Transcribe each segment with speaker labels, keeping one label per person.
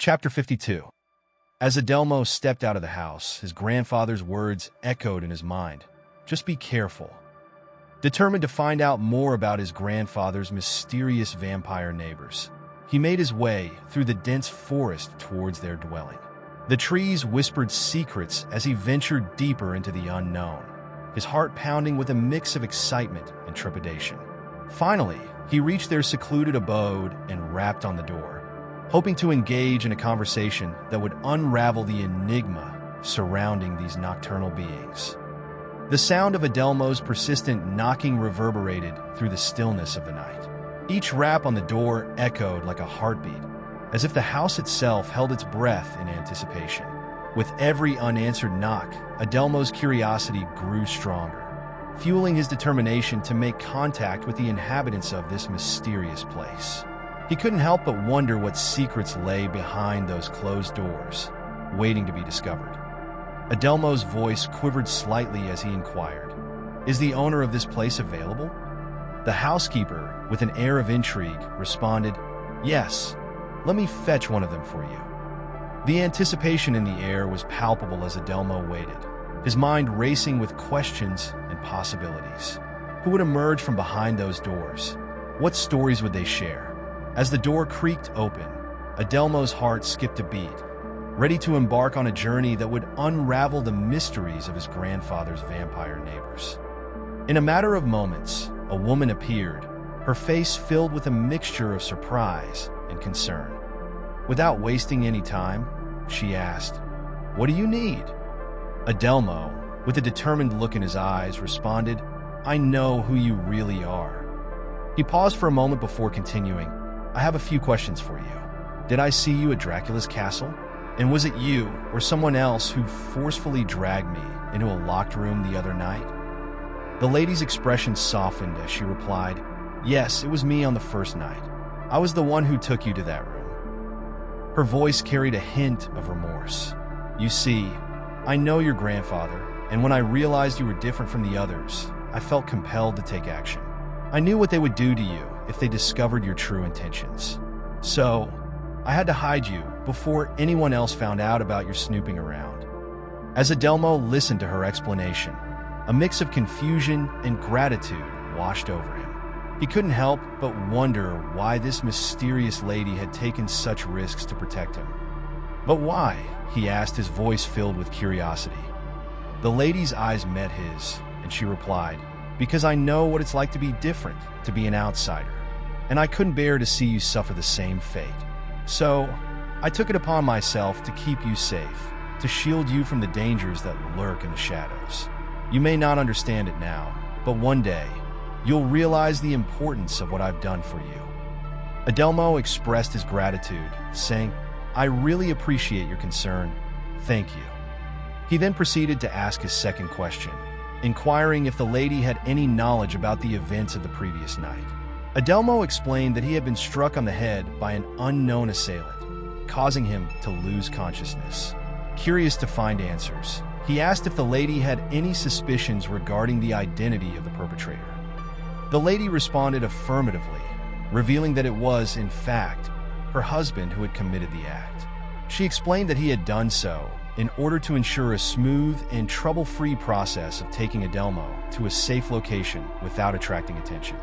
Speaker 1: Chapter 52. As Adelmo stepped out of the house, his grandfather's words echoed in his mind. Just be careful. Determined to find out more about his grandfather's mysterious vampire neighbors, he made his way through the dense forest towards their dwelling. The trees whispered secrets as he ventured deeper into the unknown, his heart pounding with a mix of excitement and trepidation. Finally, he reached their secluded abode and rapped on the door, hoping to engage in a conversation that would unravel the enigma surrounding these nocturnal beings. The sound of Adelmo's persistent knocking reverberated through the stillness of the night. Each rap on the door echoed like a heartbeat, as if the house itself held its breath in anticipation. With every unanswered knock, Adelmo's curiosity grew stronger, fueling his determination to make contact with the inhabitants of this mysterious place. He couldn't help but wonder what secrets lay behind those closed doors, waiting to be discovered. Adelmo's voice quivered slightly as he inquired, "Is the owner of this place available?" The housekeeper, with an air of intrigue, responded, "Yes, let me fetch one of them for you." The anticipation in the air was palpable as Adelmo waited, his mind racing with questions and possibilities. Who would emerge from behind those doors? What stories would they share? As the door creaked open, Adelmo's heart skipped a beat, ready to embark on a journey that would unravel the mysteries of his grandfather's vampire neighbors. In a matter of moments, a woman appeared, her face filled with a mixture of surprise and concern. Without wasting any time, she asked, "What do you need?" Adelmo, with a determined look in his eyes, responded, "I know who you really are." He paused for a moment before continuing, "I have a few questions for you. Did I see you at Dracula's castle? And was it you or someone else who forcefully dragged me into a locked room the other night?" The lady's expression softened as she replied, "Yes, it was me on the first night. I was the one who took you to that room." Her voice carried a hint of remorse. "You see, I know your grandfather, and when I realized you were different from the others, I felt compelled to take action. I knew what they would do to you if they discovered your true intentions. So, I had to hide you before anyone else found out about your snooping around." As Adelmo listened to her explanation, a mix of confusion and gratitude washed over him. He couldn't help but wonder why this mysterious lady had taken such risks to protect him. "But why?" he asked, his voice filled with curiosity. The lady's eyes met his, and she replied, "Because I know what it's like to be different, to be an outsider, and I couldn't bear to see you suffer the same fate. So, I took it upon myself to keep you safe, to shield you from the dangers that lurk in the shadows. You may not understand it now, but one day, you'll realize the importance of what I've done for you." Adelmo expressed his gratitude, saying, "I really appreciate your concern. Thank you." He then proceeded to ask his second question, inquiring if the lady had any knowledge about the events of the previous night. Adelmo explained that he had been struck on the head by an unknown assailant, causing him to lose consciousness. Curious to find answers, he asked if the lady had any suspicions regarding the identity of the perpetrator. The lady responded affirmatively, revealing that it was, in fact, her husband who had committed the act. She explained that he had done so in order to ensure a smooth and trouble-free process of taking Adelmo to a safe location without attracting attention.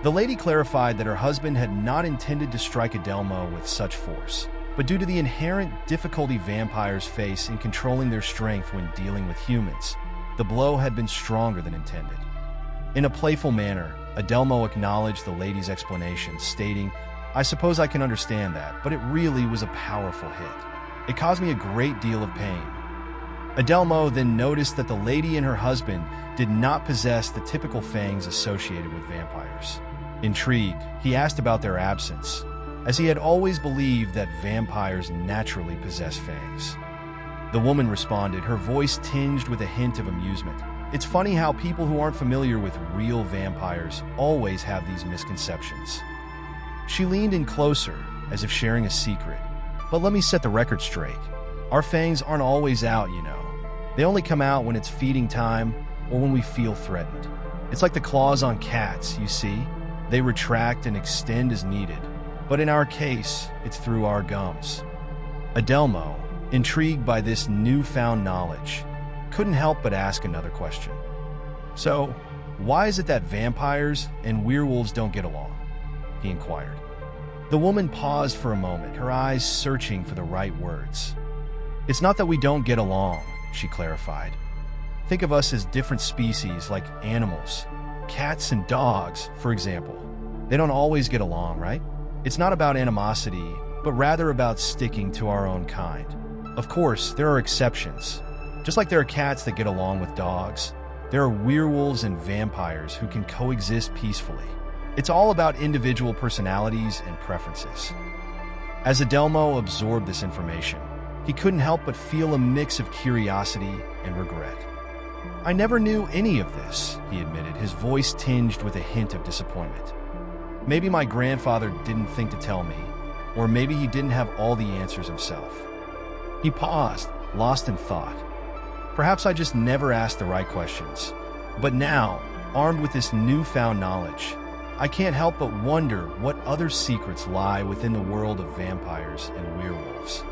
Speaker 1: The lady clarified that her husband had not intended to strike Adelmo with such force, but due to the inherent difficulty vampires face in controlling their strength when dealing with humans, the blow had been stronger than intended. In a playful manner, Adelmo acknowledged the lady's explanation, stating, "I suppose I can understand that, but it really was a powerful hit. It caused me a great deal of pain." Adelmo then noticed that the lady and her husband did not possess the typical fangs associated with vampires. Intrigued, he asked about their absence, as he had always believed that vampires naturally possess fangs. The woman responded, her voice tinged with a hint of amusement. "It's funny how people who aren't familiar with real vampires always have these misconceptions." She leaned in closer, as if sharing a secret. "But let me set the record straight. Our fangs aren't always out, you know. They only come out when it's feeding time or when we feel threatened. It's like the claws on cats, you see. They retract and extend as needed. But in our case, it's through our gums." Adelmo, intrigued by this newfound knowledge, couldn't help but ask another question. So, why is it that vampires and werewolves don't get along? He inquired. The woman paused for a moment, her eyes searching for the right words. It's not that we don't get along, she clarified. Think of us as different species, like animals. Cats and dogs, for example. They don't always get along, right? It's not about animosity, but rather about sticking to our own kind. Of course, there are exceptions. Just like there are cats that get along with dogs, there are werewolves and vampires who can coexist peacefully. It's all about individual personalities and preferences. As Adelmo absorbed this information, he couldn't help but feel a mix of curiosity and regret. I never knew any of this, he admitted, his voice tinged with a hint of disappointment. Maybe my grandfather didn't think to tell me, or maybe he didn't have all the answers himself. He paused, lost in thought. Perhaps I just never asked the right questions. But now, armed with this newfound knowledge, I can't help but wonder what other secrets lie within the world of vampires and werewolves.